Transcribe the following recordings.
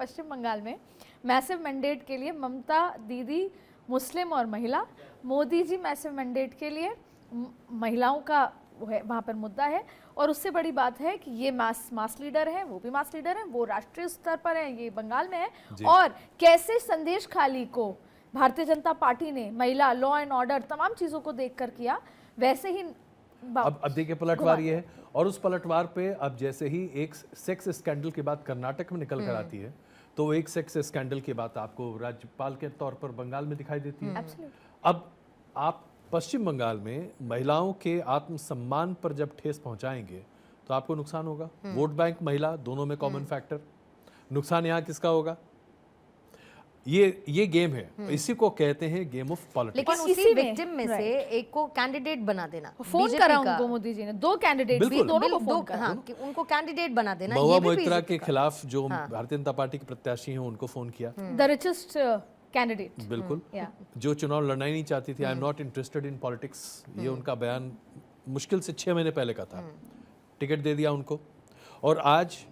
पश्चिम बंगाल में massive mandate के लिए ममता दीदी मुस्लिम और महिला, मोदी जी मैसिव मैंडेट के लिए महिलाओं का वहाँ पर मुद्दा है। और उससे बड़ी बात है कि ये मास लीडर हैं, वो भी मास लीडर हैं, वो राष्ट्रीय स्तर पर हैं, ये बंगाल में है। और कैसे संदेश खाली को भारतीय जनता पार्टी ने महिला, लॉ एंड ऑर्डर, तमाम चीज़ों को देखकर किया, वैसे ही अब देखिए पलटवार ये है। और उस पलटवार पे अब जैसे ही एक सेक्स स्कैंडल की बात कर्नाटक में निकल कर आती है, तो एक सेक्स स्कैंडल की बात आपको राज्यपाल के तौर पर बंगाल में दिखाई देती है। अब आप पश्चिम बंगाल में महिलाओं के आत्मसम्मान पर जब ठेस पहुंचाएंगे तो आपको नुकसान होगा। वोट बैंक महिला दोनों में कॉमन फैक्टर, नुकसान यहाँ किसका होगा? ये गेम है, इसी को कहते हैं गेम ऑफ पॉलिटिक्स। लेकिन उसी विक्टिम में से एक को कैंडिडेट बना देना, फोन करा उनको मोदी जी ने, 2 कैंडिडेट भी, दोनों को फोन करा, कि उनको कैंडिडेट बना देना। महुआ मोइत्रा के खिलाफ जो भारतीय जनता पार्टी के प्रत्याशी हैं उनको फोन किया, द रिचेस्ट कैंडिडेट, बिल्कुल, जो चुनाव लड़ना ही नहीं चाहती थी। I am not interested in politics, ये उनका बयान मुश्किल से 6 महीने पहले का था। टिकट दे दिया उनको। और आज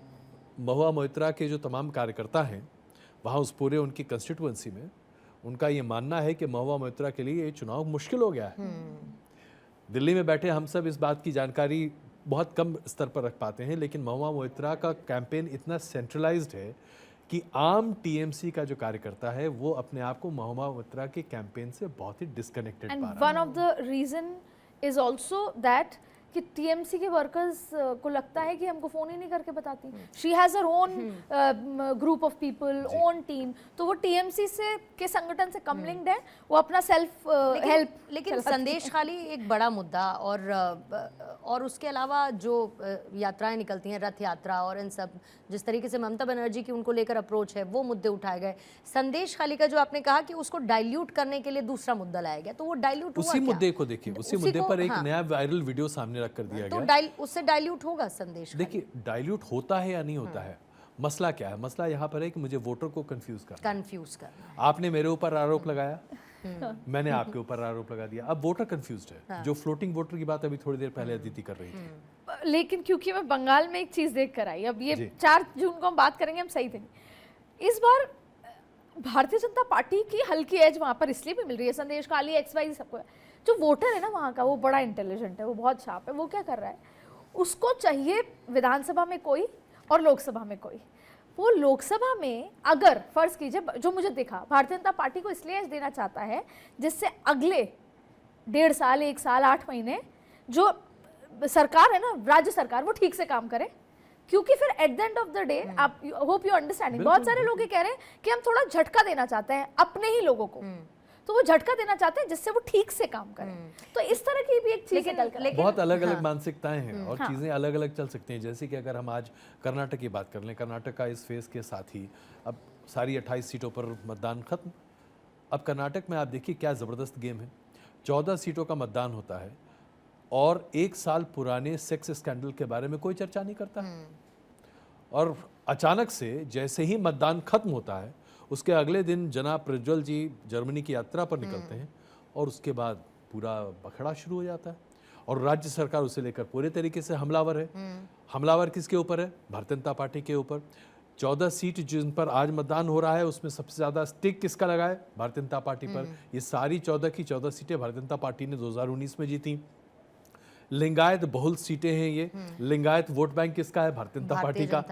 महुआ मोइत्रा के जो तमाम कार्यकर्ता हैं वहाँ उस पूरे उनकी कंस्टिट्यूएंसी में, उनका ये मानना है कि महुआ मोइत्रा के लिए ये चुनाव मुश्किल हो गया है। दिल्ली में बैठे हम सब इस बात की जानकारी बहुत कम स्तर पर रख पाते हैं, लेकिन महुआ मोइत्रा का कैंपेन इतना सेंट्रलाइज्ड है कि आम टीएमसी का जो कार्यकर्ता है वो अपने आप को महुआ मोइत्रा के कैंपेन से बहुत ही डिस्कनेक्टेड पा रहा है। One of the reason is also that कि टीएमसी के वर्कर्स को लगता है कि हमको फोन ही नहीं करके बताती। She has her own group of people, own team, तो वो टीएमसी से के संगठन से कम लिंक्ड है, वो अपना सेल्फ हेल्प। लेकिन संदेश खाली एक बड़ा मुद्दा, और उसके अलावा जो यात्राएं निकलती हैं, रथ यात्रा और इन सब, जिस तरीके से ममता बनर्जी की उनको लेकर अप्रोच है, वो मुद्दे उठाए गए। संदेश खाली का जो आपने कहा कि उसको डाइल्यूट करने के लिए दूसरा मुद्दा लाया गया, तो वो डाइल्यूट हुआ उसी क्या? मुद्दे को देखिए, उसी मुद्दे पर एक नया वायरल वीडियो सामने रख कर दिया गया, तो उससे डाइल्यूट होगा संदेश? देखिए डाइल्यूट होता है या नहीं होता है, मसला क्या है? मसला यहाँ पर है कि मुझे वोटर को कंफ्यूज करना। आपने मेरे ऊपर आरोप लगाया, मैंने आपके ऊपर आरोप लगा दिया, अब वोटर कंफ्यूज्ड है। जो फ्लोटिंग वोटर की बात अभी थोड़ी देर पहले अदिति कर रही थी। लेकिन क्योंकि मैं बंगाल में एक चीज देख कर आई, अब ये 4 जून को हम बात करेंगे, हम सही थे। इस बार भारतीय जनता पार्टी की हल्की एज वहां पर इसलिए भी मिल रही है, संदेश खाली XY सबको। जो वोटर है ना वहाँ का, वो बड़ा इंटेलिजेंट है, वो बहुत शार्प है। वो क्या कर रहा है, उसको चाहिए विधानसभा में कोई और लोकसभा में कोई। वो लोकसभा में अगर फर्ज कीजिए, जो मुझे दिखा, भारतीय जनता पार्टी को इसलिए एज देना चाहता है जिससे अगले 1.5 साल, 1 साल 8 महीने जो सरकार है ना, राज्य सरकार, वो ठीक से काम करे। क्योंकि फिर at the end of the day, आप होप यू अंडरस्टैंडिंग, बहुत सारे लोग ये कह रहे हैं कि हम थोड़ा झटका देना चाहते हैं अपने ही लोगों को, तो वो झटका देना चाहते हैं जिससे वो ठीक से काम करें। तो इस तरह की भी एक चीज है। बहुत अलग अलग मानसिकताएं हैं और चीजें अलग अलग चल सकती हैं। जैसे कि अगर हम आज कर्नाटक की बात कर लें, कर्नाटक का इस फेज के साथ ही अब सारी 28 सीटों पर मतदान खत्म। अब कर्नाटक में आप देखिए क्या जबरदस्त गेम है, 14 सीटों का मतदान होता है और 1 साल पुराने सेक्स स्कैंडल के बारे में कोई चर्चा नहीं करता। और अचानक से जैसे ही मतदान खत्म होता है, उसके अगले दिन जनाब प्रज्वल जी जर्मनी की यात्रा पर निकलते हैं और उसके बाद पूरा बखड़ा शुरू हो जाता है और राज्य सरकार उसे लेकर पूरे तरीके से हमलावर है। हमलावर किसके ऊपर है? भारतीय जनता पार्टी के ऊपर। 14 सीट जिन पर आज मतदान हो रहा है उसमें सबसे ज्यादा स्टिक किसका लगा है? भारतीय जनता पार्टी पर। ये सारी 14 की 14 सीटें भारतीय जनता पार्टी ने 2019 में जीती। लिंगायत बहुल सीटें हैं ये। लिंगायत वोट बैंक किसका है? भारतीय जनता पार्टी का।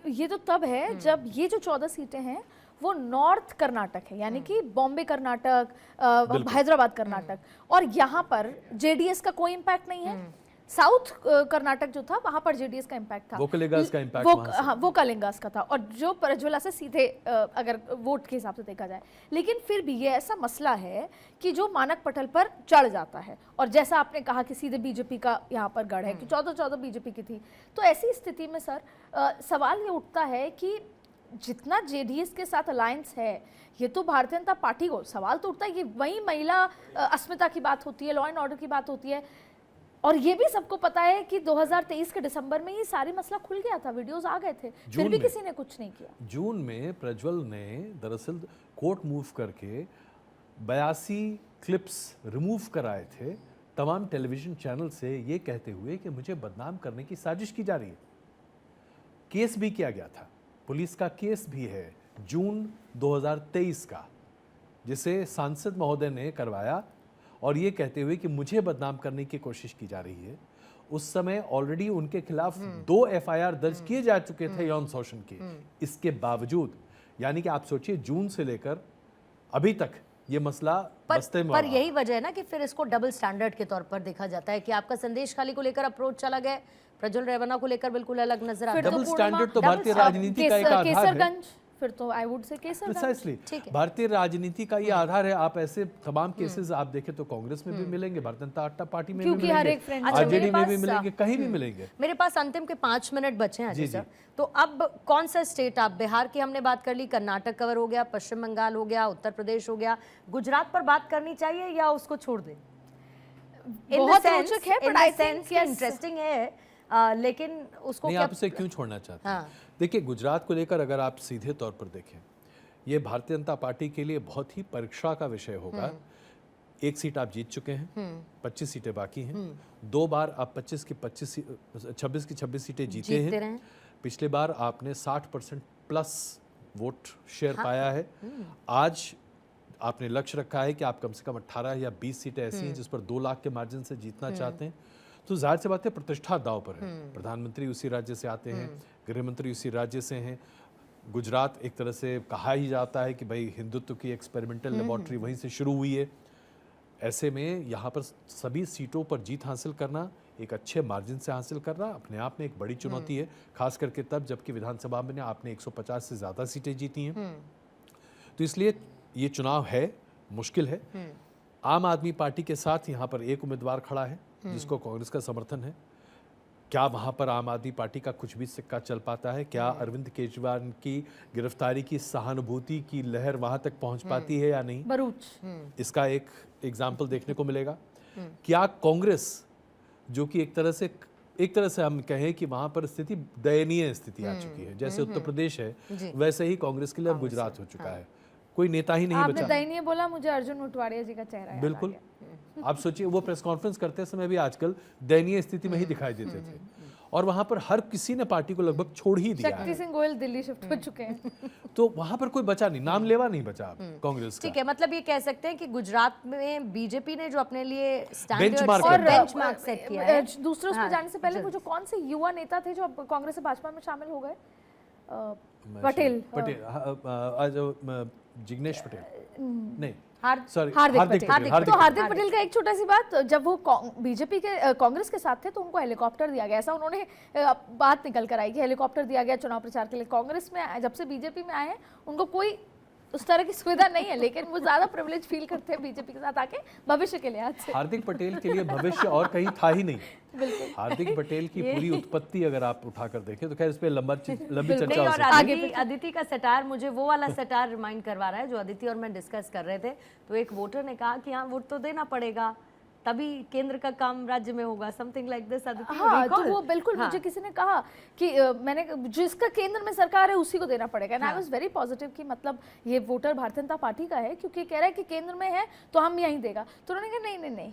ये तो तब है जब ये जो 14 सीटें हैं वो नॉर्थ कर्नाटक है, यानी कि बॉम्बे कर्नाटक, हैदराबाद कर्नाटक, और यहाँ पर जेडीएस का कोई इम्पैक्ट नहीं है। साउथ कर्नाटक जो था वहां पर जेडीएस का इम्पैक्ट था, वो कलिंगास का इम्पैक्ट वो कलिंगास का था, और जो प्रज्वला से सीधे अगर वोट के हिसाब से देखा जाए। लेकिन फिर भी ये ऐसा मसला है कि जो मानक पटल पर चढ़ जाता है, और जैसा आपने कहा कि सीधे बीजेपी का यहाँ पर गढ़ है कि 14 बीजेपी की थी। तो ऐसी स्थिति में सर सवाल ये उठता है कि जितना जेडीएस के साथ अलायंस है, ये तो भारतीय जनता पार्टी को सवाल तो उठता है कि वही महिला अस्मिता की बात होती है, लॉ एंड ऑर्डर की बात होती है, और ये भी सबको पता है कि 2023 के दिसंबर में ये सारी मसला खुल गया था, वीडियोस आ गए थे, फिर भी किसी ने कुछ नहीं किया। जून में प्रज्वल ने दरअसल कोर्ट मूव करके 82 क्लिप्स रिमूव कराए थे तमाम टेलीविजन चैनल से, ये कहते हुए कि मुझे बदनाम करने की साजिश की जा रही है। केस भी किया गया था पुलिस का केस भी है जून 2023 का, जिसे सांसद महोदय ने करवाया और ये कहते हुए कि मुझे बदनाम करने की कोशिश की जा रही है। उस समय ऑलरेडी उनके खिलाफ 2 एफआईआर दर्ज किए जा चुके थे यौन शोषण के। इसके बावजूद, यानी कि आप सोचिए, जून से लेकर अभी तक ये मसला बस्ते में पर यही वजह है ना कि फिर इसको डबल स्टैंडर्ड के तौर पर देखा जाता है कि आपका संदेश खाली को लेकर अप्रोच चला गया, प्रज्वल रेवन्ना को लेकर बिल्कुल अलग नजर आता है। डबल स्टैंडर्ड तो भारतीय राजनीति का एक आधार है। केसरगंज, फिर तो I would say Kaiserganj. Precisely भारतीय राजनीति का ये आधार है। आप ऐसे तमाम केसेस आप देखें तो कांग्रेस में भी मिलेंगे, भारतीय जनता पार्टी में भी क्योंकि हर एक मिलेंगे, friend- आरजेडी में भी मिलेंगे, कहीं भी मिलेंगे। मेरे पास अंतिम के 5 मिनट बचे हैं अजय सर, तो अब कौन सा स्टेट, आप बिहार की हमने बात कर ली, कर्नाटक कवर हो गया, पश्चिम बंगाल हो गया, उत्तर प्रदेश हो गया, गुजरात पर बात करनी चाहिए या उसको छोड़ दें? बहुत रोचक है, but I think yes, interesting है, लेकिन उसको नहीं, क्या आप उसे क्यों छोड़ना चाहते हैं? हाँ। देखिए, गुजरात को लेकर अगर आप सीधे तौर पर देखें, ये भारतीय जनता पार्टी के लिए बहुत ही परीक्षा का विषय होगा। 1 सीट आप जीत चुके हैं, 25 सीटें बाकी हैं। 2 बार आप 26 की 26 सीटें जीते हैं। पिछले बार आपने 60% प्लस वोट शेयर पाया है। आज आपने लक्ष्य रखा है कि आप कम से कम 18 या 20 सीटें ऐसी हैं जिस पर 2 लाख के मार्जिन से जीतना चाहते हैं। तो जाहिर सी बात है, प्रतिष्ठा दांव पर है। प्रधानमंत्री उसी राज्य से आते हैं, गृह मंत्री उसी राज्य से हैं। गुजरात एक तरह से कहा ही जाता है कि भाई हिंदुत्व की एक्सपेरिमेंटल लेबोरेटरी वहीं से शुरू हुई है। ऐसे में यहाँ पर सभी सीटों पर जीत हासिल करना, एक अच्छे मार्जिन से हासिल करना, अपने आप में एक बड़ी चुनौती है, खास करके तब जबकि विधानसभा में आपने 150 से ज़्यादा सीटें जीती हैं। तो इसलिए ये चुनाव है, मुश्किल है। आम आदमी पार्टी के साथ यहाँ पर एक उम्मीदवार खड़ा है जिसको कांग्रेस का समर्थन है। क्या वहाँ पर आम आदमी पार्टी का कुछ भी सिक्का चल पाता है? क्या अरविंद केजरीवाल की गिरफ्तारी की सहानुभूति की लहर वहाँ तक पहुँच पाती है या नहीं? भरूच, इसका एक एग्जाम्पल देखने को मिलेगा। क्या कांग्रेस, जो कि एक तरह से हम कहें कि वहाँ पर स्थिति दयनीय स्थिति आ चुकी है, जैसे उत्तर प्रदेश है वैसे ही कांग्रेस के लिए अब गुजरात हो चुका है। कोई नेता ही नहीं आपने बचा। दयनीय बोला, मुझे अर्जुन मोटवाड़िया जी का चेहरा याद आ बिल्कुल, गया। आप सोचिए, वो प्रेस कॉन्फ्रेंस करते समय भी आजकल दयनीय स्थिति में ही दिखाई देते थे, और वहां पर हर किसी ने पार्टी को लगभग छोड़ ही दिया शक्ति है। सिंह गोयल दिल्ली शिफ्ट हो चुके हैं। तो वहां पर कोई बचा नहीं, नाम लेवा नहीं बचा कांग्रेस का। ठीक है, मतलब ये कह सकते हैं कि गुजरात में बीजेपी ने जो अपने लिए Benchmark और बेंचमार्क सेट किया है। दूसरे उसमें जाने से पहले वो जो कौन से युवा नेता थे जो अब कांग्रेस से भाजपा में शामिल हो गए, पटेल, जिग्नेश पटेल नहीं, हार्दिक पटेल। तो हार्दिक पटेल का एक छोटा सी बात, जब वो बीजेपी के कांग्रेस के साथ थे तो उनको हेलीकॉप्टर दिया गया, ऐसा उन्होंने बात निकल कर आई कि हेलीकॉप्टर दिया गया चुनाव प्रचार के लिए। कांग्रेस में जब से बीजेपी में आए हैं उनको कोई उस तरह की सुविधा नहीं है, लेकिन वो ज्यादा प्रिविलेज फील करते हैं बीजेपी के साथ आके भविष्य के लिहाज से। हार्दिक पटेल के लिए भविष्य और कहीं था ही नहीं। हार्दिक पटेल की पूरी उत्पत्ति अगर आप उठाकर देखें तो खैर इस पे लंबी चर्चा हो और सकती है। अदिति का सटार मुझे वो वाला सटार रिमाइंड करवा रहा है जो अदिति और मैं डिस्कस कर रहे थे। तो एक वोटर ने कहा कि हाँ, वोट तो देना पड़ेगा, तभी केंद्र का काम राज्य में होगा, समथिंग लाइक दिस। हाँ, तो वो बिल्कुल मुझे किसी ने कहा कि मैंने जिसका केंद्र में सरकार है उसी को देना पड़ेगा। And I was very positive कि मतलब ये वोटर भारतीय जनता पार्टी का है, क्योंकि कह रहा है कि केंद्र में है तो हम यहीं देगा। तो उन्होंने कहा नहीं,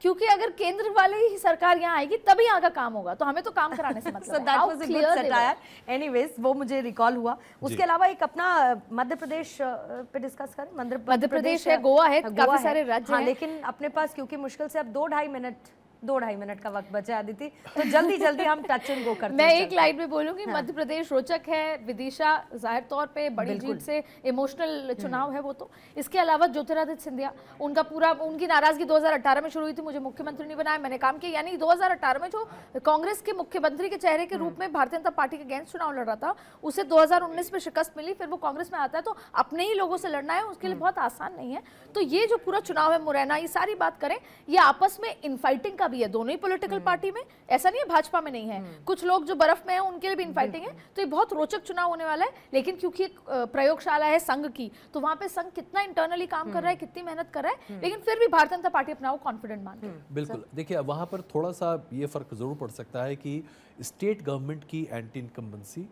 क्योंकि अगर केंद्र वाले ही सरकार यहाँ आएगी तभी यहाँ का काम होगा, तो हमें तो काम कराने से मतलब है। That was a good satire. Anyways, वो मुझे रिकॉल हुआ। उसके अलावा एक अपना मध्य प्रदेश पे डिस्कस करें। मध्य प्रदेश है, गोवा है, काफी सारे राज्य हैं। लेकिन अपने पास क्योंकि मुश्किल से अब 2-2.5 मिनट का वक्त बचा है अदिति, तो जल्दी हम टच एंड गो करते हैं। मैं एक लाइन में बोलूंगी, मध्य प्रदेश रोचक है, विदिशा जाहिर तौर पे बड़ी जीत से इमोशनल चुनाव है वो तो। इसके अलावा ज्योतिरादित्य सिंधिया, उनकी नाराजगी 2018 में शुरू हुई थी, मुझे मुख्यमंत्री नहीं बनाया, मैंने काम किया। यानी 2018 में जो कांग्रेस के मुख्यमंत्री के चेहरे के रूप में भारतीय जनता पार्टी के अगेंस्ट चुनाव लड़ रहा था, उसे 2019 में शिकस्त मिली, फिर वो कांग्रेस में आता है। तो अपने ही लोगों से लड़ना है, उसके लिए बहुत आसान नहीं है। तो ये जो पूरा चुनाव है, मुरैना, ये सारी बात करें, ये आपस में इनफाइटिंग का भी है, दोनों ही पॉलिटिकल पार्टी में, ऐसा नहीं है भाजपा में नहीं है। कुछ लोग जो बर्फ में हैं उनके लिए भी इनफाइटिंग है। तो ये बहुत रोचक चुनाव होने वाला है। लेकिन क्योंकि एक प्रयोगशाला है संघ की, तो वहां पे संघ कितना इंटरनली काम कर रहा है, कितनी मेहनत कर रहा है, लेकिन फिर भी भारतीय जनता पार्टी अपना कॉन्फिडेंट मानती है। बिल्कुल, देखिए वहां पर थोड़ा सा ये फर्क जरूर पड़ सकता है कि स्टेट गवर्नमेंट की एंटी इनकम्बेंसी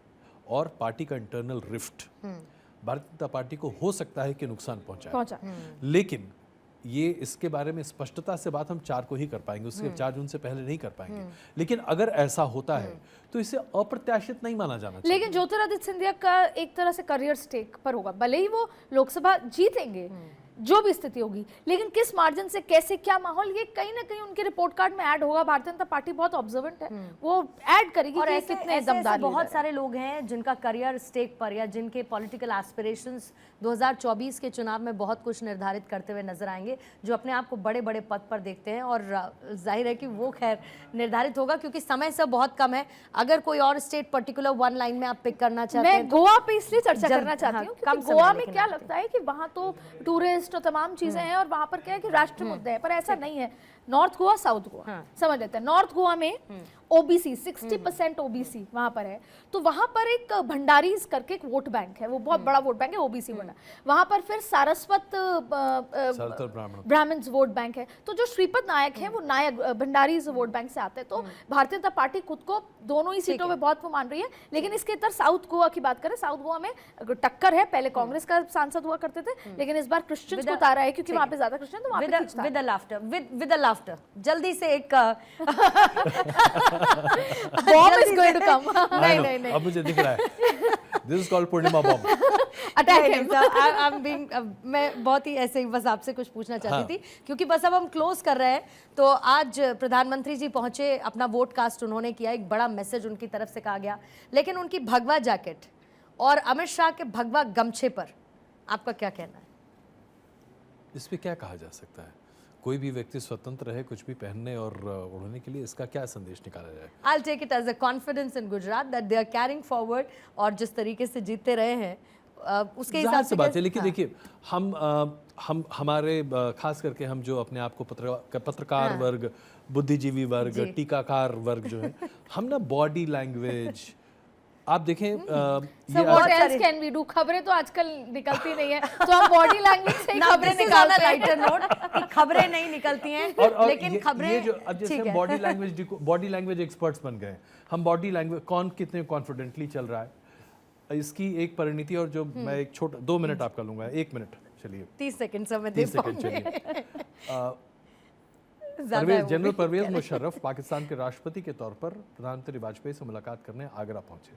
और पार्टी का internal rift Bharatiya Janata party को हो सकता है कि नुकसान पहुंचा। लेकिन ये इसके बारे में स्पष्टता से बात हम 4 को ही कर पाएंगे, उसके 4 जून से पहले नहीं कर पाएंगे। लेकिन अगर ऐसा होता है तो इसे अप्रत्याशित नहीं माना जाना चाहिए। लेकिन ज्योतिरादित्य सिंधिया का एक तरह से करियर स्टेक पर होगा, भले ही वो लोकसभा जीतेंगे जो भी स्थिति होगी, लेकिन किस मार्जिन से, कैसे, क्या माहौल, ये कहीं ना कहीं उनके रिपोर्ट कार्ड में ऐड होगा। भारतीय जनता पार्टी बहुत ऑब्जर्वेंट है, वो ऐड करेगी और कि ऐसे कितने ऐसे दमदार बहुत लीडर हैं। सारे लोग हैं जिनका करियर स्टेक पर या जिनके पॉलिटिकल एस्पिरेशंस 2024 के चुनाव में बहुत कुछ निर्धारित करते हुए नजर आएंगे, जो अपने आप को बड़े बड़े पद पर देखते हैं। और जाहिर है कि वो खैर निर्धारित होगा, क्योंकि समय सब बहुत कम है। अगर कोई और स्टेट पर्टिकुलर वन लाइन में आप पिक करना चाहते हैं मैं गोवा पे इसलिए चर्चा जल्द- करना चाहती हाँ, हूँ कम क्योंकि समय गोवा है में लेकिन क्या आपके। लगता है कि वहाँ तो टूरिस्ट और तमाम चीजें हैं और वहाँ पर क्या है कि राष्ट्रीय मुद्दे हैं, पर ऐसा नहीं है। नॉर्थ गोवा, साउथ गोवा हाँ। समझ लेते हैं। नॉर्थ गोवा में ओबीसी 60% ओबीसी वहाँ पर है, तो वहाँ पर एक भंडारीज करके एक वोट बैंक है, वो बहुत बड़ा वोट बैंक है, ओबीसी वाला। वहाँ पर फिर सारस्वत सरदार ब्राह्मण ब्राह्मण्स वोट बैंक है। तो जो श्रीपद नायक हैं वो नायक भंडारीज वोट बैंक से आते हैं। तो भारतीय जनता पार्टी खुद को दोनों ही सीटों में बहुत वो मान रही है। लेकिन इसके इतर साउथ गोवा की बात करें, साउथ गोवा में टक्कर है, पहले कांग्रेस का सांसद हुआ करते थे, लेकिन इस बार क्रिश्चियंस को उतारा है क्योंकि वहाँ पे ज्यादा क्रिश्चियन, तो वहाँ पे खींचता है। विद लाफ्टर, विद लाफ्टर जल्दी से एक bomb is going to come. नहीं नहीं नहीं, अब मुझे दिख रहा है this is called Purnima bomb. Attack him. मैं बहुत ही ऐसे ही बस आपसे कुछ पूछना चाहती थी, क्योंकि बस अब हम क्लोज कर रहे हैं। तो आज प्रधानमंत्री जी पहुंचे, अपना वोट कास्ट उन्होंने किया, एक बड़ा मैसेज उनकी तरफ से कहा गया, लेकिन उनकी भगवा जैकेट और अमित शाह के भगवा गमछे पर आपका क्या कहना है? इस पे क्या कहा जा सकता है? कोई भी व्यक्ति स्वतंत्र है कुछ भी पहनने और ओढ़ने के लिए, इसका क्या संदेश निकाला जाए? I'll take it as a confidence in Gujarat that they are carrying forward, और जिस तरीके से जीतते रहे हैं उसके हिसाब जाहिर से सी बात है। कैसे- लेकिन देखिए, हम हमारे खास करके हम जो अपने आप को पत्रकार वर्ग, बुद्धिजीवी वर्ग, टीकाकार वर्ग जो है, हम ना बॉडी लैंग्वेज, आप देखें So what else can we do? खबरें तो आजकल निकलती नहीं है, तो हम बॉडी लैंग्वेज से ही Now, खबरें this is on a निकालते हैं। lighter note कि खबरें नहीं निकलती हैं, और लेकिन खबरें ये जो अब जैसे ठीक हम है। बॉडी लैंग्वेज एक्सपर्ट्स बन गए, हम बॉडी लैंग्वेज कौन कितने कॉन्फिडेंटली चल रहा है, इसकी एक परिणति। और जो मैं एक छोटा 2 मिनट आपका लूंगा, 1 मिनट चलिए, 30 सेकंड समय दे 30 सेकंड पाऊंगे। चलिए। ज़्यादा है वो जनरल भी। परवेज मुशर्रफ पाकिस्तान के राष्ट्रपति के तौर पर प्रधानमंत्री वाजपेयी से मुलाकात करने आगरा पहुंचे।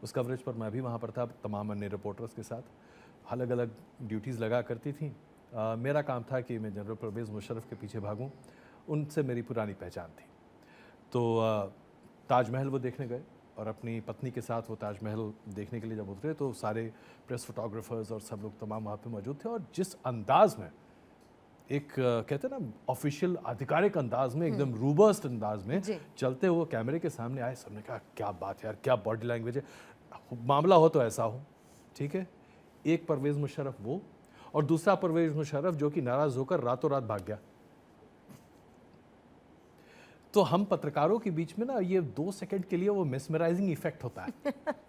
उस कवरेज पर मैं भी वहाँ पर था, तमाम अन्य रिपोर्टर्स के साथ। अलग अलग ड्यूटीज़ लगा करती थी। मेरा काम था कि मैं जनरल परवेज मुशर्रफ के पीछे भागूं, उनसे मेरी पुरानी पहचान थी। तो ताजमहल वो देखने गए और अपनी पत्नी के साथ वो ताजमहल देखने के लिए जब उतरे तो सारे प्रेस फोटोग्राफर्स और सब लोग तमाम वहाँ पे मौजूद थे। और जिस अंदाज में एक कहते हैं ना ऑफिशियल आधिकारिक अंदाज में, एकदम रूबस्ट अंदाज में जी। चलते हुए कैमरे के सामने आए, सबने कहा क्या बात है यार, क्या बॉडी लैंग्वेज है। मामला हो तो ऐसा हो, ठीक है। एक परवेज मुशर्रफ वो, और दूसरा परवेज मुशर्रफ जो कि नाराज होकर रातों रात भाग गया। तो हम पत्रकारों के बीच में ना ये 2 सेकंड के लिए वो मेस्मराइजिंग इफेक्ट होता है